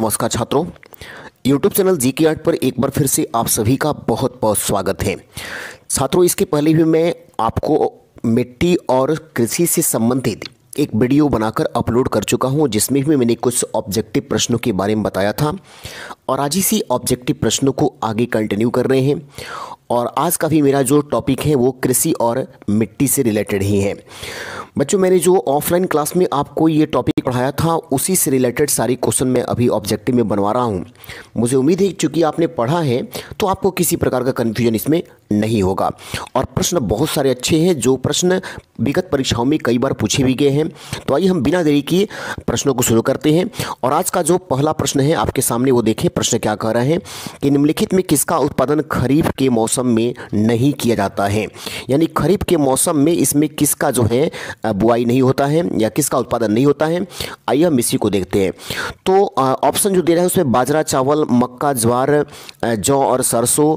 नमस्कार छात्रों, YouTube channel GK art पर एक बार फिर से आप सभी का बहुत बहुत स्वागत है। छात्रों, इसके पहले भी मैं आपको मिट्टी और कृषि से संबंधित एक वीडियो बनाकर अपलोड कर चुका हूं, जिसमें भी मैंने कुछ ऑब्जेक्टिव प्रश्नों के बारे में बताया था और आज इसी ऑब्जेक्टिव प्रश्नों को आगे कंटिन्यू कर रहे हैं। और आज का भी मेरा जो टॉपिक है वो कृषि और मिट्टी से रिलेटेड ही है। बच्चों, मैंने जो ऑफलाइन क्लास में आपको ये टॉपिक पढ़ाया था उसी से रिलेटेड सारी क्वेश्चन मैं अभी ऑब्जेक्टिव में बनवा रहा हूँ। मुझे उम्मीद है चूँकि आपने पढ़ा है तो आपको किसी प्रकार का कन्फ्यूजन इसमें नहीं होगा। और प्रश्न बहुत सारे अच्छे हैं जो प्रश्न विगत परीक्षाओं में कई बार पूछे भी गए हैं। तो आइए हम बिना देरी किए प्रश्नों को शुरू करते हैं। और आज का जो पहला प्रश्न है आपके सामने वो देखें। प्रश्न क्या कह रहे हैं कि निम्नलिखित में किसका उत्पादन खरीफ के मौसम में नहीं किया जाता है। यानी खरीफ के मौसम में इसमें किसका जो है बुआई नहीं होता है या किसका उत्पादन नहीं होता है। आइए हम इसी को देखते हैं। तो ऑप्शन जो दे रहा है उसमें बाजरा, चावल, मक्का, ज्वार, जौ और सरसों,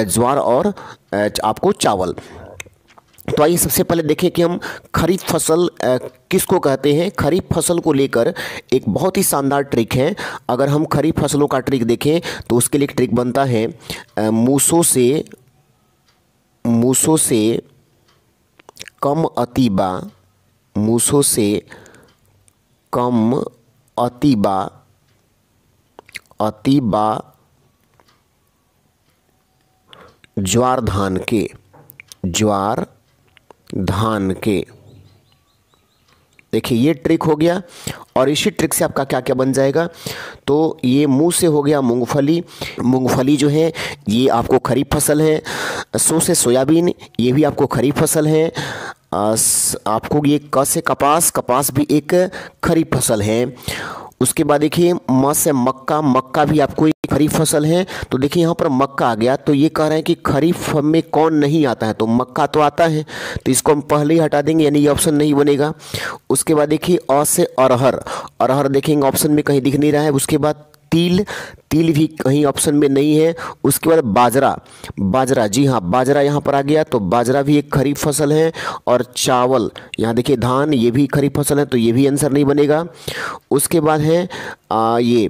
ज्वार और आपको चावल। तो आइए सबसे पहले देखें कि हम खरीफ फसल किसको कहते हैं। खरीफ फसल को लेकर एक बहुत ही शानदार ट्रिक है। अगर हम खरीफ फसलों का ट्रिक देखें तो उसके लिए एक ट्रिक बनता है मूसों से कम अतीबा, मूसों से कम अतीबा ज्वार धान के। देखिए ये ट्रिक हो गया। और इसी ट्रिक से आपका क्या क्या बन जाएगा। तो ये मुंह से हो गया मूंगफली जो है ये आपको खरीफ फसल है। सो से सोयाबीन, ये भी आपको खरीफ फसल है। आपको ये क से कपास भी एक खरीफ फसल है। उसके बाद देखिए म से मक्का भी आपको एक खरीफ फसल है। तो देखिए यहाँ पर मक्का आ गया। तो ये कह रहे हैं कि खरीफ में कौन नहीं आता है, तो मक्का तो आता है, तो इसको हम पहले ही हटा देंगे, यानी ये ऑप्शन नहीं बनेगा। उसके बाद देखिए अ से अरहर देखेंगे ऑप्शन में कहीं दिख नहीं रहा है। उसके बाद तिल भी कहीं ऑप्शन में नहीं है। उसके बाद बाजरा, जी हाँ बाजरा यहाँ पर आ गया। तो बाजरा भी एक खरीफ फसल है। और चावल, यहाँ देखिए धान, ये भी खरीफ फसल है, तो ये भी आंसर नहीं बनेगा। उसके बाद है ये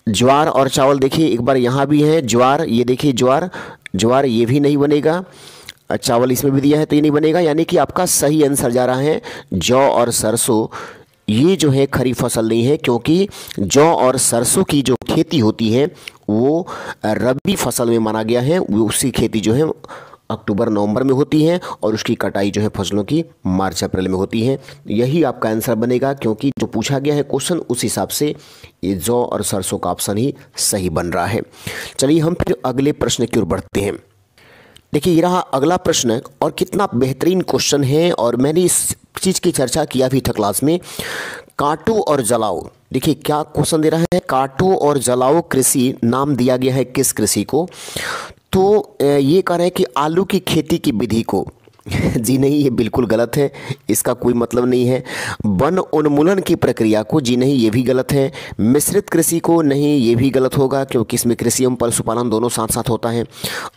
ज्वार और चावल। देखिए एक बार यहाँ भी है ज्वार, ये देखिए ज्वार ये भी नहीं बनेगा। चावल इसमें भी दिया है तो ये नहीं बनेगा। यानी कि आपका सही आंसर जा रहा है जौ और सरसों। ये जो है खरीफ फसल नहीं है, क्योंकि जौ और सरसों की जो खेती होती है वो रबी फसल में माना गया है। उसकी खेती जो है अक्टूबर नवंबर में होती है और उसकी कटाई जो है फसलों की मार्च अप्रैल में होती है। यही आपका आंसर बनेगा, क्योंकि जो पूछा गया है क्वेश्चन उस हिसाब से ये जौ और सरसों का ऑप्शन ही सही बन रहा है। चलिए हम फिर अगले प्रश्न की ओर बढ़ते हैं। देखिए ये रहा अगला प्रश्न और कितना बेहतरीन क्वेश्चन है और मैंने इस चीज़ की चर्चा किया भी था क्लास में। काटो और जलाओ। देखिए क्या क्वेश्चन दे रहा है, काटो और जलाओ कृषि नाम दिया गया है किस कृषि को। तो ये कह रहे हैं कि आलू की खेती की विधि को जी नहीं, ये बिल्कुल गलत है, इसका कोई मतलब नहीं है। वन उन्मूलन की प्रक्रिया को, जी नहीं ये भी गलत है। मिश्रित कृषि को, नहीं ये भी गलत होगा, क्योंकि इसमें कृषि एवं पशुपालन दोनों साथ साथ होता है।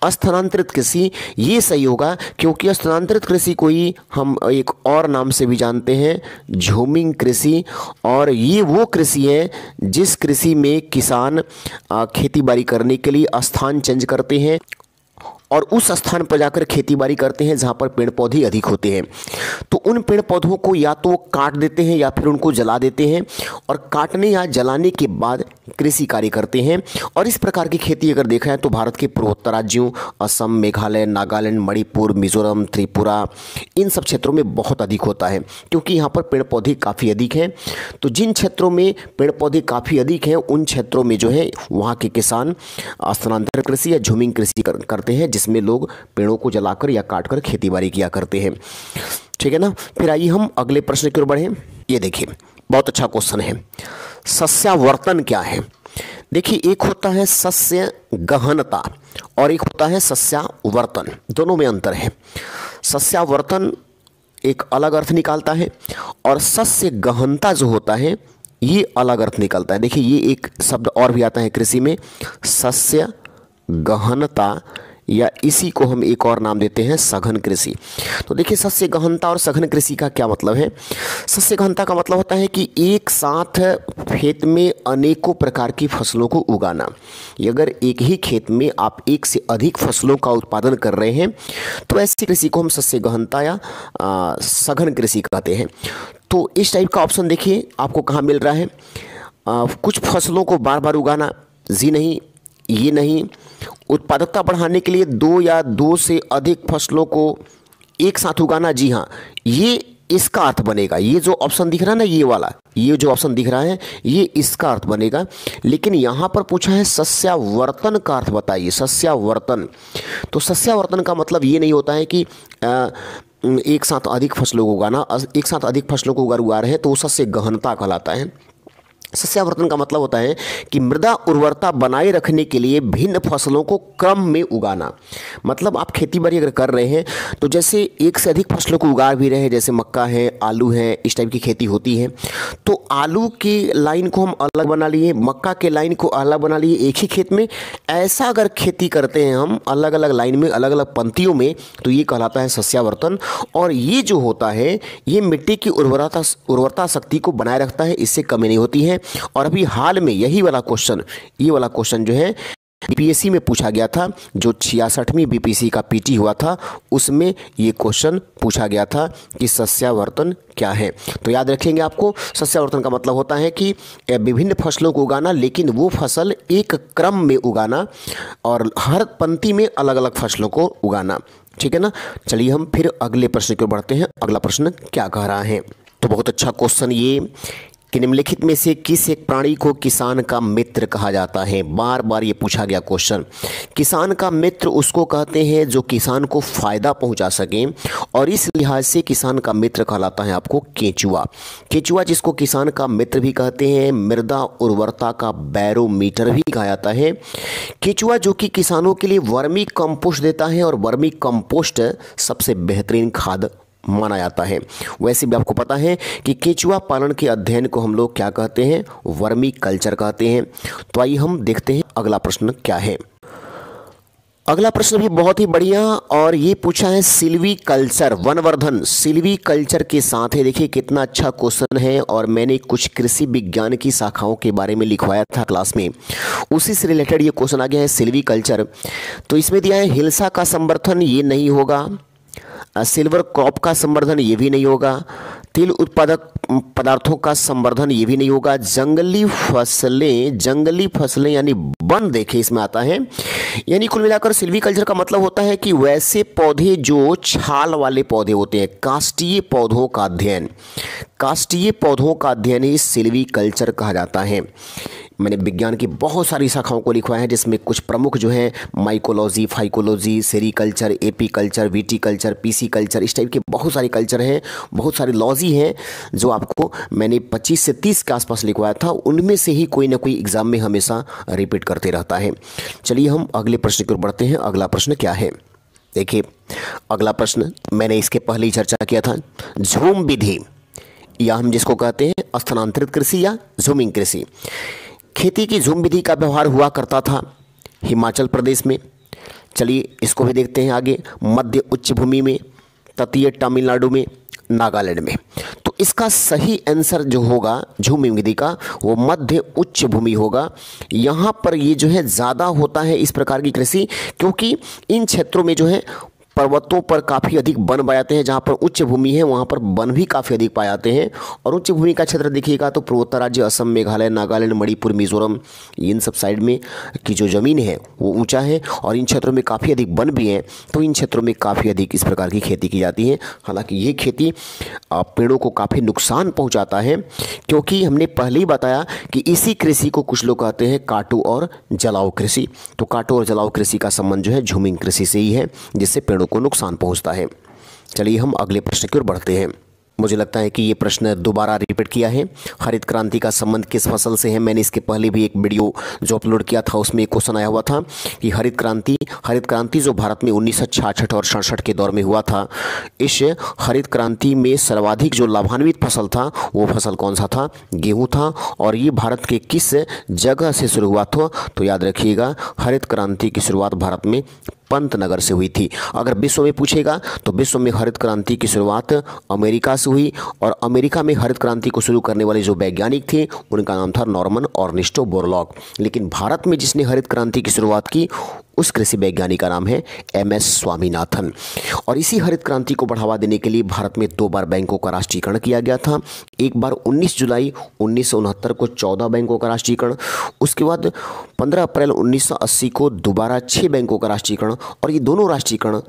स्थानांतरित कृषि, ये सही होगा, क्योंकि स्थानांतरित कृषि को ही हम एक और नाम से भी जानते हैं झूमिंग कृषि। और ये वो कृषि है जिस कृषि में किसान खेती बाड़ी करने के लिए स्थान चेंज करते हैं और उस स्थान पर जाकर खेतीबाड़ी करते हैं जहाँ पर पेड़ पौधे अधिक होते हैं। तो उन पेड़ पौधों को या तो काट देते हैं या फिर उनको जला देते हैं और काटने या जलाने के बाद कृषि कार्य करते हैं। और इस प्रकार की खेती अगर देखा है तो भारत के पूर्वोत्तर राज्यों असम, मेघालय, नागालैंड, मणिपुर, मिजोरम, त्रिपुरा, इन सब क्षेत्रों में बहुत अधिक होता है, क्योंकि यहाँ पर पेड़ पौधे काफ़ी अधिक हैं। तो जिन क्षेत्रों में पेड़ पौधे काफ़ी अधिक हैं उन क्षेत्रों में जो है वहाँ के किसान स्थानांतरित कृषि या झूमिंग कृषि करते हैं, जिसमें लोग पेड़ों को जलाकर या काटकर खेतीबाड़ी किया करते हैं। ठीक है ना। फिर आइए हम अगले प्रश्न की ओर बढ़ें। ये देखिए बहुत अच्छा क्वेश्चन है। सस्यावर्तन क्या है। देखिए एक होता है सस्य गहनता और एक होता है सस्यावर्तन, दोनों में अंतर है। सस्यावर्तन एक अलग अर्थ निकालता है और सस्य गहनता जो होता है ये अलग अर्थ निकालता है। देखिए ये एक शब्द और भी आता है कृषि में, सस्य गहनता, या इसी को हम एक और नाम देते हैं सघन कृषि। तो देखिए सस्य गहनता और सघन कृषि का क्या मतलब है। सस्य गहनता का मतलब होता है कि एक साथ खेत में अनेकों प्रकार की फसलों को उगाना। अगर एक ही खेत में आप एक से अधिक फसलों का उत्पादन कर रहे हैं तो ऐसी कृषि को हम सस्य गहनता या सघन कृषि कहते हैं। तो इस टाइप का ऑप्शन देखिए आपको कहाँ मिल रहा है। कुछ फसलों को बार बार उगाना, जी नहीं, ये नहीं। उत्पादकता बढ़ाने के लिए दो या दो से अधिक फसलों को एक साथ उगाना, जी हाँ, ये इसका अर्थ बनेगा। ये जो ऑप्शन दिख रहा है ना, ये वाला, ये जो ऑप्शन दिख रहा है, ये इसका अर्थ बनेगा। लेकिन यहाँ पर पूछा है सस्यावर्तन का अर्थ बताइए। सस्यावर्तन, तो सस्यावर्तन का मतलब ये नहीं होता है कि एक साथ अधिक फसलों को उगाना। एक साथ अधिक फसलों को उगा रहे हैं तो वो सस्य गहनता कहलाता है। सस्यावर्तन का मतलब होता है कि मृदा उर्वरता बनाए रखने के लिए भिन्न फसलों को क्रम में उगाना। मतलब आप खेती बाड़ी अगर कर रहे हैं तो जैसे एक से अधिक फसलों को उगा भी रहे हैं, जैसे मक्का है, आलू है, इस टाइप की खेती होती है, तो आलू की लाइन को हम अलग बना लिए, मक्का के लाइन को अलग बना लिए एक ही खेत में। ऐसा अगर खेती करते हैं हम अलग अलग लाइन में, अलग अलग पंक्तियों में, तो ये कहलाता है सस्यावर्तन। और ये जो होता है ये मिट्टी की उर्वरता शक्ति को बनाए रखता है, इससे कमी नहीं होती है। और अभी हाल में यही वाला क्वेश्चन, ये वाला क्वेश्चन जो है बीपीएससी में पूछा गया था, जो 66वीं बीपीएससी का पीटी हुआ था, उसमें ये क्वेश्चन पूछा गया था कि सस्यावर्तन क्या है। तो याद रखेंगे आपको, सस्यावर्तन का मतलब होता है कि विभिन्न फसलों को उगाना, लेकिन वो फसल एक क्रम में उगाना और हर पंक्ति में अलग अलग फसलों को उगाना। ठीक है ना। चलिए हम फिर अगले प्रश्न की ओर बढ़ते हैं। अगला प्रश्न क्या कह रहा है, तो बहुत अच्छा क्वेश्चन ये कि निम्नलिखित में से किस एक प्राणी को किसान का मित्र कहा जाता है। बार बार ये पूछा गया क्वेश्चन। किसान का मित्र उसको कहते हैं जो किसान को फायदा पहुंचा सके, और इस लिहाज से किसान का मित्र कहलाता है आपको केंचुआ। केंचुआ जिसको किसान का मित्र भी कहते हैं, मृदा उर्वरता का बैरोमीटर भी कहा जाता है। केंचुआ जो कि किसानों के लिए वर्मी कंपोस्ट देता है, और वर्मी कंपोस्ट सबसे बेहतरीन खाद माना जाता है। वैसे भी आपको पता है कि केंचुआ पालन के अध्ययन को हम लोग क्या कहते हैं, वर्मी कल्चर कहते हैं। तो आइए हम देखते हैं अगला प्रश्न क्या है। अगला प्रश्न भी बहुत ही बढ़िया, और ये पूछा है सिल्वी कल्चर, वनवर्धन सिल्वी कल्चर के साथ है। देखिए कितना अच्छा क्वेश्चन है, और मैंने कुछ कृषि विज्ञान की शाखाओं के बारे में लिखवाया था क्लास में, उसी से रिलेटेड ये क्वेश्चन आ गया है सिल्वी कल्चर। तो इसमें दिया है हिल्सा का संवर्धन, ये नहीं होगा। सिल्वर क्रॉप का संवर्धन, ये भी नहीं होगा। तिल उत्पादक पदार्थों का संवर्धन, ये भी नहीं होगा। जंगली फसलें यानी वन देखे इसमें आता है। यानी कुल मिलाकर सिल्वीकल्चर का मतलब होता है कि वैसे पौधे जो छाल वाले पौधे होते हैं, काष्ठीय पौधों का अध्ययन, काष्ठीय पौधों का अध्ययन ही सिल्वीकल्चर कहा जाता है। मैंने विज्ञान की बहुत सारी शाखाओं को लिखवाया है, जिसमें कुछ प्रमुख जो हैं mycology, phycology, sericulture, apiculture, viticulture, pisciculture, इस टाइप के बहुत सारे कल्चर हैं, बहुत सारी लॉजी हैं जो आपको मैंने 25 से 30 के आसपास लिखवाया था। उनमें से ही कोई ना कोई एग्जाम में हमेशा रिपीट करते रहता है। चलिए हम अगले प्रश्न की ओर बढ़ते हैं। अगला प्रश्न क्या है, देखिए अगला प्रश्न मैंने इसके पहले ही चर्चा किया था। झूम विधि, या हम जिसको कहते हैं स्थानांतरित कृषि या झूमिंग कृषि, खेती की झूम विधि का व्यवहार हुआ करता था हिमाचल प्रदेश में। चलिए इसको भी देखते हैं आगे। मध्य उच्च भूमि में, तटीय तमिलनाडु में, नागालैंड में। तो इसका सही आंसर जो होगा झूमिंग विधि का, वो मध्य उच्च भूमि होगा। यहाँ पर ये जो है ज़्यादा होता है इस प्रकार की कृषि, क्योंकि इन क्षेत्रों में जो है पर्वतों पर काफ़ी अधिक वन पाए जाते हैं। जहाँ पर उच्च भूमि है वहाँ पर वन भी काफ़ी अधिक पाए जाते हैं। और उच्च भूमि का क्षेत्र देखिएगा तो पूर्वोत्तर राज्य असम, मेघालय, नागालैंड, मणिपुर, मिजोरम, इन सब साइड में की जो ज़मीन है वो ऊंचा है, और इन क्षेत्रों में काफ़ी अधिक वन भी हैं। तो इन क्षेत्रों में काफ़ी अधिक इस प्रकार की खेती की जाती है। हालांकि ये खेती पेड़ों को काफ़ी नुकसान पहुँचाता है, क्योंकि हमने पहले ही बताया कि इसी कृषि को कुछ लोग कहते हैं काटो और जलाओ कृषि। तो काटो और जलाओ कृषि का संबंध जो है झूमिंग कृषि से ही है, जिससे पेड़ों को नुकसान पहुंचता है। चलिए हम अगले प्रश्न की ओर बढ़ते हैं। मुझे लगता है कि ये प्रश्न दोबारा रिपीट किया है। हरित क्रांति का संबंध किस फसल से है, मैंने इसके पहले भी एक वीडियो जो अपलोड किया था उसमें एक क्वेश्चन आया हुआ था कि हरित क्रांति जो भारत में 1966 और 67 के दौर में हुआ था, इस हरित क्रांति में सर्वाधिक जो लाभान्वित फसल था वो फसल कौन सा था, गेहूँ था। और ये भारत के किस जगह से शुरू हुआ था, तो याद रखिएगा हरित क्रांति की शुरुआत भारत में पंतनगर से हुई थी। अगर विश्व में पूछेगा तो विश्व में हरित क्रांति की शुरुआत अमेरिका से हुई, और अमेरिका में हरित क्रांति को शुरू करने वाले जो वैज्ञानिक थे उनका नाम था नॉर्मन अर्नेस्टो बोरलॉग। लेकिन भारत में जिसने हरित क्रांति की शुरुआत की उस कृषि वैज्ञानिक का नाम है एम.एस. स्वामीनाथन। और इसी हरित क्रांति को बढ़ावा देने के लिए भारत में 2 बार बैंकों का राष्ट्रीयकरण किया गया था। एक बार 19 जुलाई 1969 को 14 बैंकों का राष्ट्रीयकरण, उसके बाद 15 अप्रैल 1980 को दोबारा 6 बैंकों का राष्ट्रीयकरण, और ये दोनों राष्ट्रीयकरण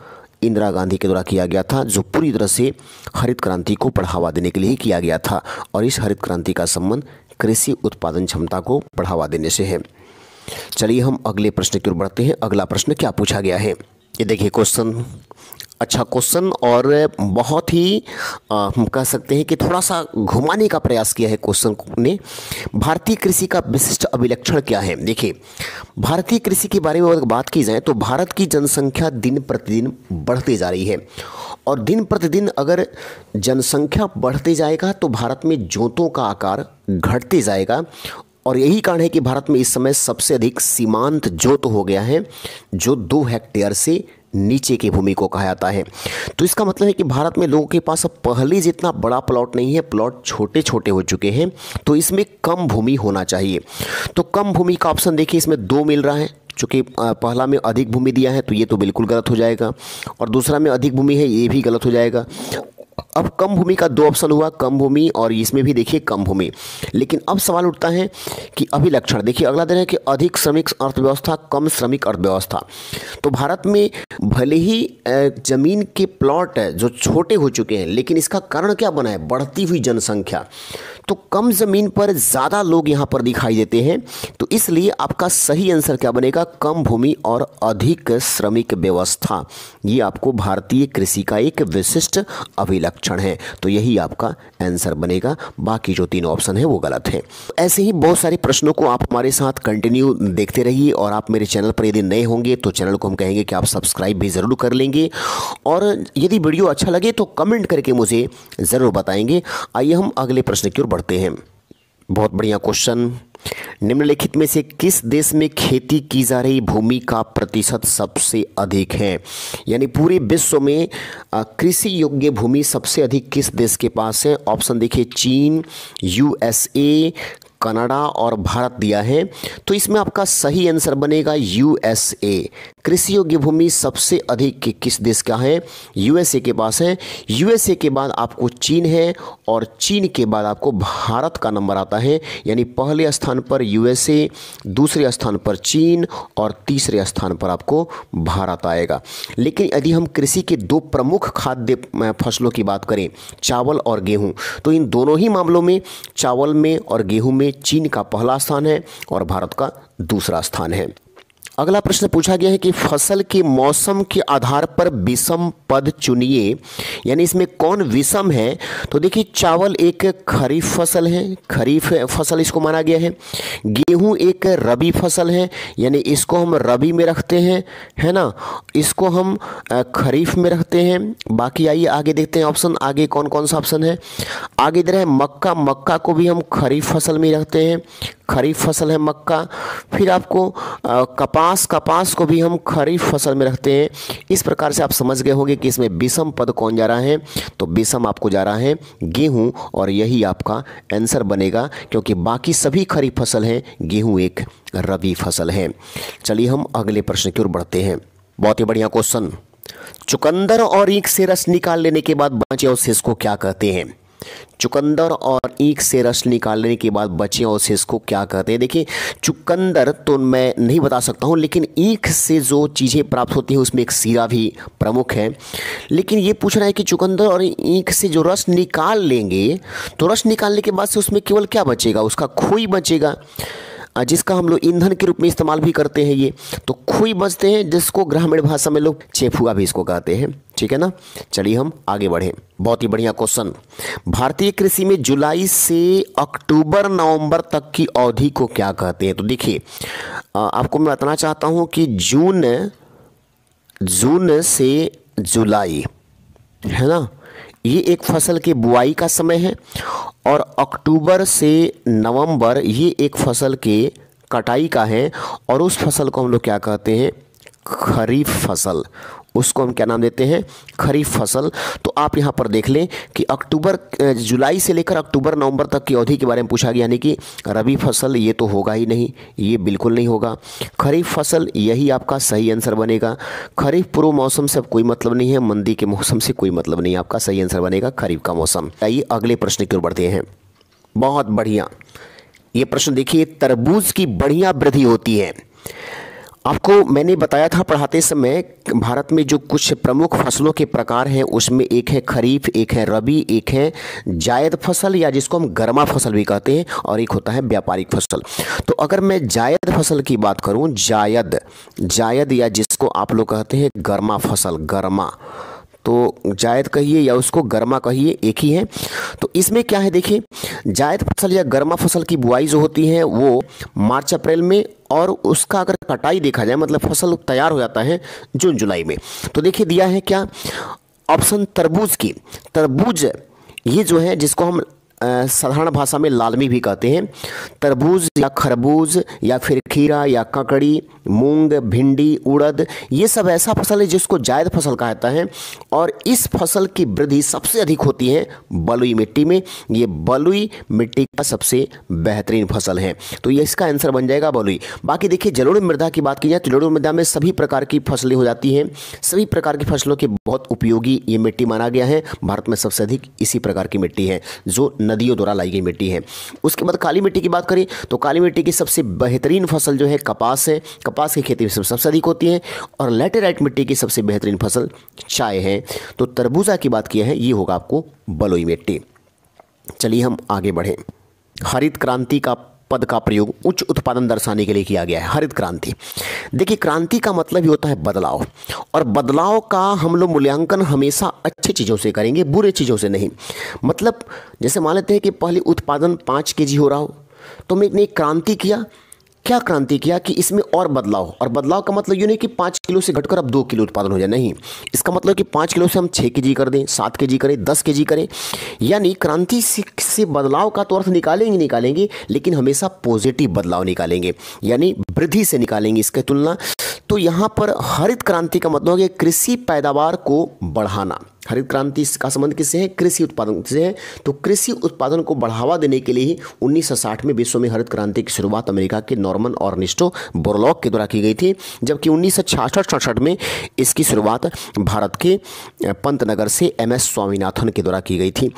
इंदिरा गांधी के द्वारा किया गया था, जो पूरी तरह से हरित क्रांति को बढ़ावा देने के लिए ही किया गया था। और इस हरित क्रांति का संबंध कृषि उत्पादन क्षमता को बढ़ावा देने से है। चलिए हम अगले प्रश्न की ओर बढ़ते हैं। अगला प्रश्न क्या पूछा गया है, ये देखिए क्वेश्चन, अच्छा क्वेश्चन, और बहुत ही हम कह सकते हैं कि थोड़ा सा घुमाने का प्रयास किया है क्वेश्चन ने। भारतीय कृषि का विशिष्ट अभिलक्षण क्या है? देखिए, भारतीय कृषि के बारे में अगर बात की जाए तो भारत की जनसंख्या दिन प्रतिदिन बढ़ती जा रही है, और दिन प्रतिदिन अगर जनसंख्या बढ़ते जाएगा तो भारत में जोतों का आकार घटते जाएगा। और यही कारण है कि भारत में इस समय सबसे अधिक सीमांत जोत हो गया है, जो 2 हेक्टेयर से नीचे की भूमि को कहा जाता है। तो इसका मतलब है कि भारत में लोगों के पास अब पहले जितना बड़ा प्लॉट नहीं है, प्लॉट छोटे छोटे हो चुके हैं, तो इसमें कम भूमि होना चाहिए। तो कम भूमि का ऑप्शन देखिए इसमें 2 मिल रहा है, चूँकि पहला में अधिक भूमि दिया है तो ये तो बिल्कुल गलत हो जाएगा, और दूसरा में अधिक भूमि है ये भी गलत हो जाएगा। अब कम भूमि का 2 ऑप्शन हुआ, कम भूमि, और इसमें भी देखिए कम भूमि। लेकिन अब सवाल उठता है कि अभिलक्षण, देखिए अगला दिन है कि अधिक श्रमिक अर्थव्यवस्था, कम श्रमिक अर्थव्यवस्था। तो भारत में भले ही जमीन के प्लॉट जो छोटे हो चुके हैं, लेकिन इसका कारण क्या बना है? बढ़ती हुई जनसंख्या। तो कम ज़मीन पर ज़्यादा लोग यहाँ पर दिखाई देते हैं, तो इसलिए आपका सही आंसर क्या बनेगा? कम भूमि और अधिक श्रमिक व्यवस्था। ये आपको भारतीय कृषि का एक विशिष्ट अभिलक्षण है, तो यही आपका आंसर बनेगा। बाकी जो 3 ऑप्शन है वो गलत है। ऐसे ही बहुत सारे प्रश्नों को आप हमारे साथ कंटिन्यू देखते रहिए, और आप मेरे चैनल पर यदि नए होंगे तो चैनल को हम कहेंगे कि आप सब्सक्राइब भी ज़रूर कर लेंगे, और यदि वीडियो अच्छा लगे तो कमेंट करके मुझे ज़रूर बताएंगे। आइए हम अगले प्रश्न की ओर बढ़ते हैं। बहुत बढ़िया क्वेश्चन, निम्नलिखित में से किस देश में खेती की जा रही भूमि का प्रतिशत सबसे अधिक है? यानी पूरे विश्व में कृषि योग्य भूमि सबसे अधिक किस देश के पास है? ऑप्शन देखिए, चीन, यूएसए, कनाडा और भारत दिया है। तो इसमें आपका सही आंसर बनेगा यूएसए। कृषि योग्य भूमि सबसे अधिक किस देश का है? यूएसए के पास है। यूएसए के बाद आपको चीन है, और चीन के बाद आपको भारत का नंबर आता है। यानी पहले स्थान पर यूएसए, दूसरे स्थान पर चीन, और तीसरे स्थान पर आपको भारत आएगा। लेकिन यदि हम कृषि के 2 प्रमुख खाद्य फसलों की बात करें, चावल और गेहूं, तो इन दोनों ही मामलों में चावल में और गेहूं में चीन का पहला स्थान है और भारत का दूसरा स्थान है। अगला प्रश्न पूछा गया है कि फसल के मौसम के आधार पर विषम पद चुनिए, यानी इसमें कौन विषम है? तो देखिए, चावल एक खरीफ फसल है, खरीफ फसल इसको माना गया है। गेहूं एक रबी फसल है, यानी इसको हम रबी में रखते हैं, है ना, इसको हम खरीफ में रखते हैं। बाकी आइए आगे देखते हैं ऑप्शन, आगे कौन कौन सा ऑप्शन है। आगे इधर है मक्का, मक्का को भी हम खरीफ फसल में रखते हैं, खरीफ फसल है मक्का। फिर आपको कपास, कपास को भी हम खरीफ फसल में रखते हैं। इस प्रकार से आप समझ गए होंगे कि इसमें विषम पद कौन जा रहा है। तो विषम आपको जा रहा है गेहूं, और यही आपका आंसर बनेगा, क्योंकि बाकी सभी खरीफ फसल हैं, गेहूं एक रबी फसल है। चलिए हम अगले प्रश्न की ओर बढ़ते हैं। बहुत ही बढ़िया क्वेश्चन, चुकंदर और ईख से रस निकाल लेने के बाद बचे अवशेष को क्या कहते हैं? चुकंदर और ईख से रस निकालने के बाद बचे अवशेष को क्या कहते हैं? देखिए, चुकंदर तो मैं नहीं बता सकता हूं, लेकिन ईख से जो चीज़ें प्राप्त होती हैं उसमें एक सीरा भी प्रमुख है। लेकिन ये पूछ रहा है कि चुकंदर और ईख से जो रस निकाल लेंगे, तो रस निकालने के बाद से उसमें केवल क्या बचेगा? उसका खोई बचेगा, जिसका हम लोग ईंधन के रूप में इस्तेमाल भी करते हैं। ये तो खोई बचते हैं, जिसको ग्रामीण भाषा में लोग चेफुआ भी इसको कहते हैं। ठीक है ना। चलिए हम आगे बढ़ें। बहुत ही बढ़िया क्वेश्चन, भारतीय कृषि में जुलाई से अक्टूबर नवंबर तक की अवधि को क्या कहते हैं? तो देखिए, आपको मैं बताना चाहता हूं कि जून से जुलाई, है ना, ये एक फसल के बुआई का समय है, और अक्टूबर से नवंबर ये एक फसल के कटाई का है, और उस फसल को हम लोग क्या कहते हैं? खरीफ फसल, उसको हम क्या नाम देते हैं, खरीफ फसल। तो आप यहाँ पर देख लें कि जुलाई से लेकर अक्टूबर नवंबर तक की अवधि के बारे में पूछा गया, यानी कि रबी फसल ये तो होगा ही नहीं, ये बिल्कुल नहीं होगा। खरीफ फसल यही आपका सही आंसर बनेगा। खरीफ पूर्व मौसम से अब कोई मतलब नहीं है, मंदी के मौसम से कोई मतलब नहीं है, आपका सही आंसर बनेगा खरीफ का मौसम। आइए अगले प्रश्न की ओर बढ़ते हैं। बहुत बढ़िया, ये प्रश्न देखिए, तरबूज की बढ़िया वृद्धि होती है। आपको मैंने बताया था पढ़ाते समय, भारत में जो कुछ प्रमुख फसलों के प्रकार हैं उसमें एक है खरीफ, एक है रबी, एक है जायद फसल या जिसको हम गर्मा फसल भी कहते हैं, और एक होता है व्यापारिक फसल। तो अगर मैं जायद फसल की बात करूं, जायद या जिसको आप लोग कहते हैं गर्मा फसल, गर्मा, तो जायद कहिए या उसको गर्मा कहिए, एक ही है। तो इसमें क्या है देखिए, जायद फसल या गर्मा फसल की बुआई जो होती है वो मार्च अप्रैल में, और उसका अगर कटाई देखा जाए मतलब फसल तैयार हो जाता है जून जुलाई में। तो देखिए दिया है क्या ऑप्शन, तरबूज की। तरबूज ये जो है जिसको हम साधारण भाषा में लालमी भी कहते हैं, तरबूज या खरबूज या फिर खीरा या ककड़ी, मूंग, भिंडी, उड़द, ये सब ऐसा फसल है जिसको जायद फसल कहा जाता है। और इस फसल की वृद्धि सबसे अधिक होती है बलुई मिट्टी में। ये बलुई मिट्टी का सबसे बेहतरीन फसल है, तो ये इसका आंसर बन जाएगा बलुई। बाकी देखिए जलोढ़ मृदा की बात की जाए तो जलोढ़ मृदा में सभी प्रकार की फसलें हो जाती हैं, सभी प्रकार की फसलों के बहुत उपयोगी ये मिट्टी माना गया है। भारत में सबसे अधिक इसी प्रकार की मिट्टी है जो नदियों द्वारा लाई गई मिट्टी है। उसके बाद काली मिट्टी की बात करें तो काली मिट्टी की सबसे बेहतरीन फसल जो है कपास है, कपास की खेती सबसे अधिक होती है। और लैटेराइट मिट्टी की सबसे बेहतरीन फसल चाय है। तो तरबूजा की बात की है, ये होगा आपको बलुई मिट्टी। चलिए हम आगे बढ़ें। हरित क्रांति का पद का प्रयोग उच्च उत्पादन दर्शाने के लिए किया गया है। हरित क्रांति, देखिए क्रांति का मतलब ही होता है बदलाव, और बदलाव का हम लोग मूल्यांकन हमेशा अच्छी चीज़ों से करेंगे, बुरे चीज़ों से नहीं। मतलब जैसे मान लेते हैं कि पहले उत्पादन 5 kg हो रहा हो, तो मैंने एक क्रांति किया। क्या क्रांति किया कि इसमें और बदलाव, और बदलाव का मतलब ये नहीं कि 5 किलो से घटकर अब 2 किलो उत्पादन हो जाए, नहीं। इसका मतलब कि 5 किलो से हम 6 kg कर दें, 7 kg करें, 10 kg करें। यानी क्रांति से बदलाव का तो अर्थ निकालेंगे, लेकिन हमेशा पॉजिटिव बदलाव निकालेंगे, यानी वृद्धि से निकालेंगे इसकी तुलना। तो यहाँ पर हरित क्रांति का मतलब है कृषि पैदावार को बढ़ाना। हरित क्रांति का संबंध किससे है, कृषि उत्पादन से है। तो कृषि उत्पादन को बढ़ावा देने के लिए ही 1960 में विश्व में हरित क्रांति की शुरुआत अमेरिका के नॉर्मन ऑर्निस्टो बोरलॉग के द्वारा की गई थी, जबकि 1966 में इसकी शुरुआत भारत के पंतनगर से MS स्वामीनाथन के द्वारा की गई थी।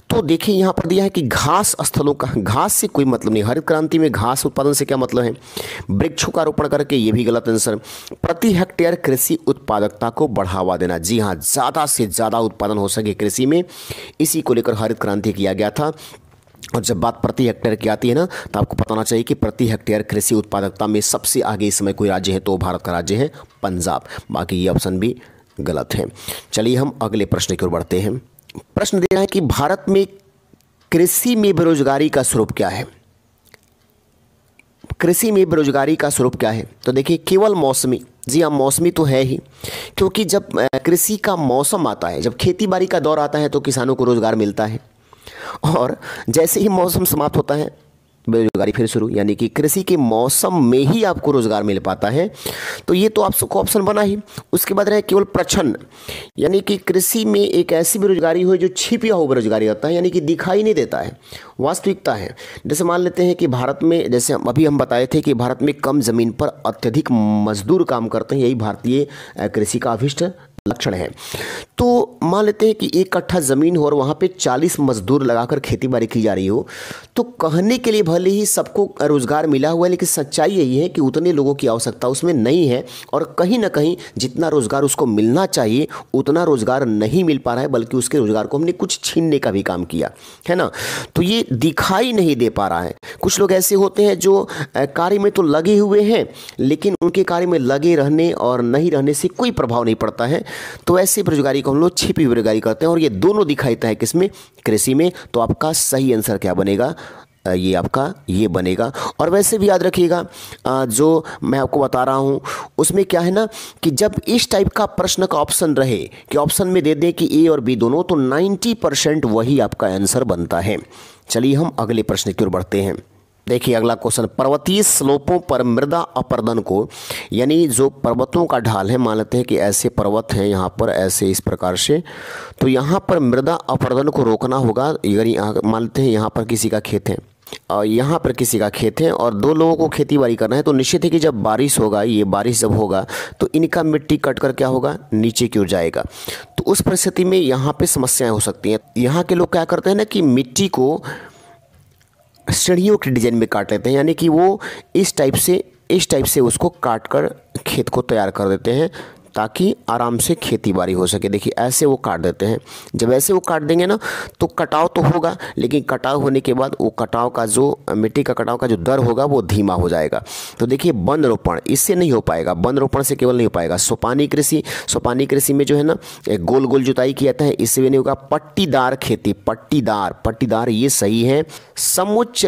तो देखिए यहाँ पर दिया है कि घास स्थलों का, घास से कोई मतलब नहीं। हरित क्रांति में घास उत्पादन से क्या मतलब है, वृक्षों का रोपण करके, ये भी गलत आंसर। प्रति हेक्टेयर कृषि उत्पादकता को बढ़ावा देना, जी हाँ, ज़्यादा से ज़्यादा उत्पादन हो सके कृषि में, इसी को लेकर हरित क्रांति किया गया था। और जब बात प्रति हेक्टेयर की आती है ना, तो आपको पता होना चाहिए कि प्रति हेक्टेयर कृषि उत्पादकता में सबसे आगे इस समय कोई राज्य है तो भारत का राज्य है पंजाब। बाकी ये ऑप्शन भी गलत है। चलिए हम अगले प्रश्न की ओर बढ़ते हैं। प्रश्न दे रहा है कि भारत में कृषि में बेरोजगारी का स्वरूप क्या है। कृषि में बेरोजगारी का स्वरूप क्या है, तो देखिए केवल मौसमी। जी हाँ, मौसमी तो है ही, क्योंकि जब कृषि का मौसम आता है, जब खेती बाड़ी का दौर आता है तो किसानों को रोजगार मिलता है, और जैसे ही मौसम समाप्त होता है बेरोजगारी फिर शुरू, यानी कि कृषि के मौसम में ही आपको रोजगार मिल पाता है। तो ये तो आपको ऑप्शन बना ही। उसके बाद रहे केवल प्रच्छन्न, यानी कि कृषि में एक ऐसी बेरोजगारी हो जो छिपा हुआ बेरोजगारी होता है, यानी कि दिखाई नहीं देता है, वास्तविकता है। जैसे मान लेते हैं कि भारत में, जैसे अभी हम बताए थे कि भारत में कम जमीन पर अत्यधिक मजदूर काम करते हैं, यही भारतीय कृषि का अभिष्ट लक्षण है। तो मान लेते हैं कि 1 कट्ठा ज़मीन हो और वहाँ पे 40 मजदूर लगाकर खेती बाड़ी की जा रही हो, तो कहने के लिए भले ही सबको रोज़गार मिला हुआ है, लेकिन सच्चाई यही है कि उतने लोगों की आवश्यकता उसमें नहीं है, और कहीं ना कहीं जितना रोज़गार उसको मिलना चाहिए उतना रोज़गार नहीं मिल पा रहा है, बल्कि उसके रोज़गार को हमने कुछ छीनने का भी काम किया है ना। तो ये दिखाई नहीं दे पा रहा है। कुछ लोग ऐसे होते हैं जो कार्य में तो लगे हुए हैं, लेकिन उनके कार्य में लगे रहने और नहीं रहने से कोई प्रभाव नहीं पड़ता है। तो ऐसे बेरोजगारी को हम लोग छिपी बेरोजगारी करते हैं, और ये दोनों दिखाई देता है किसमें, कृषि में। तो आपका सही आंसर क्या बनेगा, ये आपका ये बनेगा। और वैसे भी याद रखिएगा, जो मैं आपको बता रहा हूँ उसमें क्या है ना कि जब इस टाइप का प्रश्न का ऑप्शन रहे कि ऑप्शन में दे दें कि ए और बी दोनों, तो 90% वही आपका आंसर बनता है। चलिए हम अगले प्रश्न की ओर बढ़ते हैं। देखिए अगला क्वेश्चन, पर्वतीय स्लोपों पर मृदा अपरदन को, यानी जो पर्वतों का ढाल है, मान लेते हैं कि ऐसे पर्वत हैं यहाँ पर ऐसे इस प्रकार से, तो यहाँ पर मृदा अपरदन को रोकना होगा। अगर यहाँ मान लेते हैं यहाँ पर किसी का खेत है और यहाँ पर किसी का खेत है और दो लोगों को खेती बाड़ी करना है, तो निश्चित है कि जब बारिश होगा, ये बारिश जब होगा तो इनका मिट्टी कट कर क्या होगा, नीचे की ओर जाएगा। तो उस परिस्थिति में यहाँ पे समस्याएं हो सकती हैं। यहाँ के लोग क्या करते हैं ना कि मिट्टी को सीढ़ियों के डिजाइन में काट लेते हैं, यानी कि वो इस टाइप से उसको काट कर खेत को तैयार कर देते हैं ताकि आराम से खेती बाड़ी हो सके। देखिए ऐसे वो काट देते हैं। जब ऐसे वो काट देंगे ना तो कटाव तो होगा, लेकिन कटाव होने के बाद वो कटाव का जो मिट्टी का कटाव का जो दर होगा वो धीमा हो जाएगा। तो देखिए वन रोपण इससे नहीं हो पाएगा, वन रोपण से केवल नहीं हो पाएगा। सोपानी कृषि में जो है ना एक गोल गोल जुताई किया जाता है, इससे भी नहीं होगा। पट्टीदार खेती, पट्टीदार ये सही है। समुच्च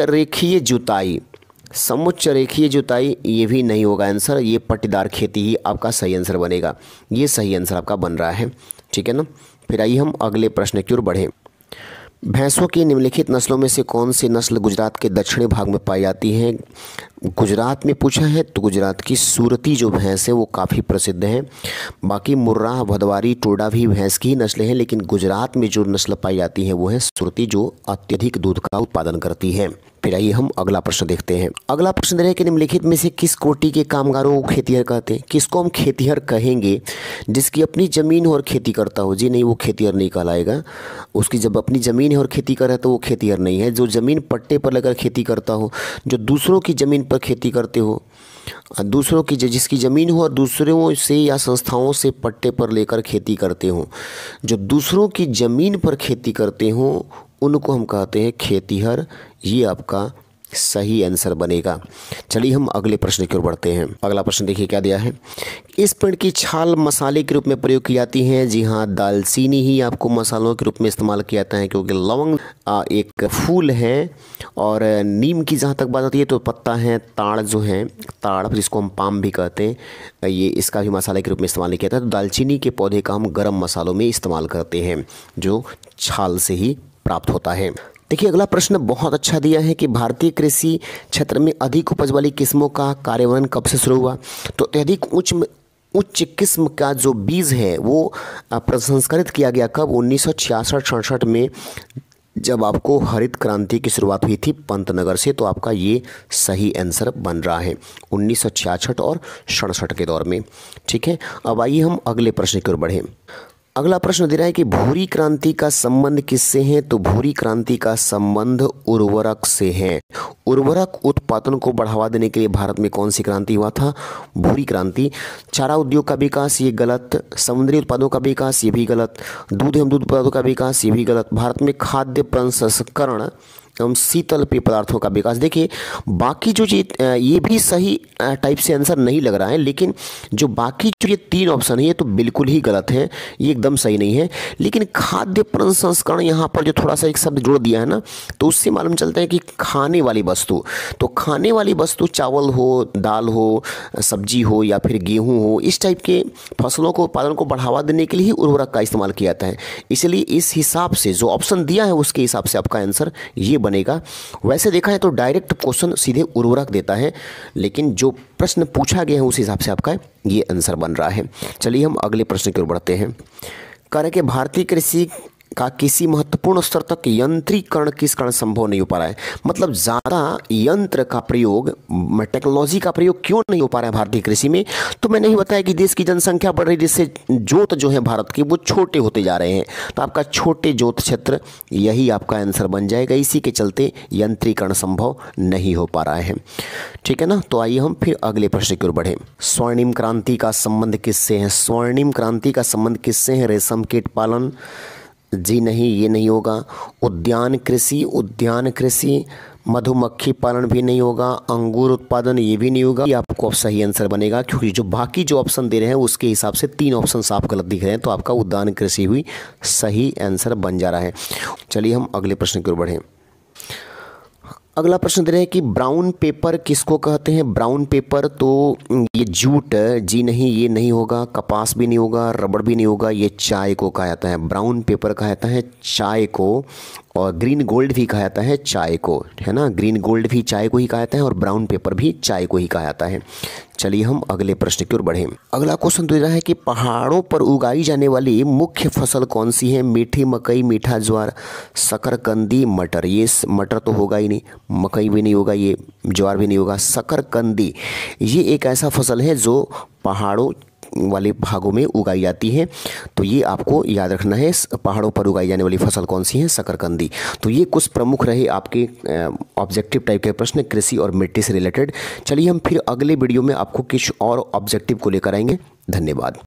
रेखीय जुताई ये भी नहीं होगा आंसर, ये पट्टीदार खेती ही आपका सही आंसर बनेगा। ये सही आंसर आपका बन रहा है, ठीक है ना। फिर आइए हम अगले प्रश्न की ओर बढ़ें। भैंसों की निम्नलिखित नस्लों में से कौन सी नस्ल गुजरात के दक्षिणी भाग में पाई जाती है? गुजरात में पूछा है तो गुजरात की सूरती जो भैंस है वो काफ़ी प्रसिद्ध है। बाकी मुर्रा, भदवारी, टोडा भी भैंस की ही नस्लें हैं, लेकिन गुजरात में जो नस्ल पाई जाती है वो है सूरती, जो अत्यधिक दूध का उत्पादन करती है। फिर आइए हम अगला प्रश्न देखते हैं। अगला प्रश्न है कि निम्नलिखित में से किस कोटि के कामगारों को खेतिहर कहते हैं? किसको हम खेतिहर कहेंगे? जिसकी अपनी ज़मीन हो और खेती करता हो। जी नहीं, वो खेतिहर नहीं कहलाएगा। उसकी जब अपनी ज़मीन है और खेती कर रहा है तो वो खेतिहर नहीं है। जो ज़मीन पट्टे पर लेकर खेती करता हो, जो दूसरों की ज़मीन पर खेती करते हो, दूसरों की जिसकी ज़मीन हो और दूसरों से या संस्थाओं से पट्टे पर लेकर खेती करते हो, जो दूसरों की ज़मीन पर खेती करते हो, उनको हम कहते हैं खेतिहर। ये आपका सही आंसर बनेगा। चलिए हम अगले प्रश्न की ओर बढ़ते हैं। अगला प्रश्न देखिए क्या दिया है। इस पेड़ की छाल मसाले के रूप में प्रयोग की जाती है। जी हाँ, दालचीनी ही आपको मसालों के रूप में इस्तेमाल किया जाता है, क्योंकि लवंग एक फूल है और नीम की जहाँ तक बात होती है तो पत्ता है। ताड़ जो है, ताड़ जिसको हम पाम भी कहते हैं, ये इसका भी मसाले के रूप में इस्तेमाल किया जाता है। तो दालचीनी के पौधे का हम गर्म मसालों में इस्तेमाल करते हैं, जो छाल से ही प्राप्त होता है। देखिए अगला प्रश्न बहुत अच्छा दिया है कि भारतीय कृषि क्षेत्र में अधिक उपज वाली किस्मों का कार्यान्वयन कब से शुरू हुआ? तो अत्यधिक उच्च किस्म का जो बीज है वो प्रसंस्करित किया गया कब? 1966-67 में, जब आपको हरित क्रांति की शुरुआत हुई थी पंतनगर से। तो आपका ये सही आंसर बन रहा है 1966 और 67 के दौर में, ठीक है। अब आइए हम अगले प्रश्न की ओर बढ़ें। अगला प्रश्न दे रहा है कि भूरी क्रांति का संबंध किससे है? तो भूरी क्रांति का संबंध उर्वरक से है। उर्वरक उत्पादन को बढ़ावा देने के लिए भारत में कौन सी क्रांति हुआ था? भूरी क्रांति। चारा उद्योग का विकास, ये गलत। समुद्री उत्पादों का विकास, ये भी गलत। दूध एवं दूध उत्पादों का विकास, ये भी गलत। भारत में खाद्य प्रसंस्करण एवं शीतल पेय पदार्थों का विकास। देखिए बाकी जो चीज ये भी सही टाइप से आंसर नहीं लग रहा है, लेकिन जो बाकी जो ये 3 ऑप्शन है ये तो बिल्कुल ही गलत है, ये एकदम सही नहीं है। लेकिन खाद्य प्रसंस्करण यहाँ पर जो थोड़ा सा एक शब्द जोड़ दिया है ना, तो उससे मालूम चलता है कि खाने वाली वस्तु, तो खाने वाली वस्तु चावल हो, दाल हो, सब्जी हो या फिर गेहूँ हो, इस टाइप के फसलों को उत्पादन को बढ़ावा देने के लिए ही उर्वरक का इस्तेमाल किया जाता है। इसलिए इस हिसाब से जो ऑप्शन दिया है उसके हिसाब से आपका आंसर ये बनेगा। वैसे देखा है तो डायरेक्ट क्वेश्चन सीधे उर्वरक देता है, लेकिन जो प्रश्न पूछा गया है उस हिसाब से आपका ये आंसर बन रहा है। चलिए हम अगले प्रश्न की ओर बढ़ते हैं। कह रहे कि भारतीय कृषि का किसी महत्वपूर्ण स्तर तक यंत्रीकरण किस कारण संभव नहीं हो पा रहा है? मतलब ज़्यादा यंत्र का प्रयोग, टेक्नोलॉजी का प्रयोग क्यों नहीं हो पा रहा है भारतीय कृषि में? तो मैंने ही बताया कि देश की जनसंख्या बढ़ रही है, जिससे जोत जो है भारत के वो छोटे होते जा रहे हैं। तो आपका छोटे जोत क्षेत्र यही आपका आंसर बन जाएगा। इसी के चलते यंत्रीकरण संभव नहीं हो पा रहा है, ठीक है ना। तो आइए हम फिर अगले प्रश्न की ओर बढ़ें। स्वर्णिम क्रांति का संबंध किससे है? स्वर्णिम क्रांति का संबंध किससे है? रेशम कीट पालन, जी नहीं, ये नहीं होगा। उद्यान कृषि, मधुमक्खी पालन भी नहीं होगा। अंगूर उत्पादन, ये भी नहीं होगा। ये आपको अब सही आंसर बनेगा, क्योंकि जो बाकी जो ऑप्शन दे रहे हैं उसके हिसाब से 3 ऑप्शन आप गलत दिख रहे हैं। तो आपका उद्यान कृषि हुई सही आंसर बन जा रहा है। चलिए हम अगले प्रश्न की ओर बढ़ें। अगला प्रश्न दे रहे हैं कि ब्राउन पेपर किसको कहते हैं? ब्राउन पेपर, तो ये जूट, जी नहीं, ये नहीं होगा। कपास भी नहीं होगा, रबड़ भी नहीं होगा। ये चाय को कहा जाता है, ब्राउन पेपर कहा जाता है चाय को। और ग्रीन गोल्ड भी कहा जाता है चाय को, है ना। ग्रीन गोल्ड भी चाय को ही कहा जाता है और ब्राउन पेपर भी चाय को ही कहा जाता है। चलिए हम अगले प्रश्न की ओर बढ़ें। अगला क्वेश्चन दे रहा है कि पहाड़ों पर उगाई जाने वाली मुख्य फसल कौन सी है? मीठी मकई, मीठा ज्वार, शकरकंदी, मटर। ये मटर तो होगा ही नहीं, मकई भी नहीं होगा, ये ज्वार भी नहीं होगा। शकरकंदी ये एक ऐसा फसल है जो पहाड़ों वाले भागों में उगाई जाती है। तो ये आपको याद रखना है, पहाड़ों पर उगाई जाने वाली फसल कौन सी है? शकरकंदी। तो ये कुछ प्रमुख रहे आपके ऑब्जेक्टिव टाइप के प्रश्न कृषि और मिट्टी से रिलेटेड। चलिए हम फिर अगले वीडियो में आपको कुछ और ऑब्जेक्टिव को लेकर आएंगे। धन्यवाद।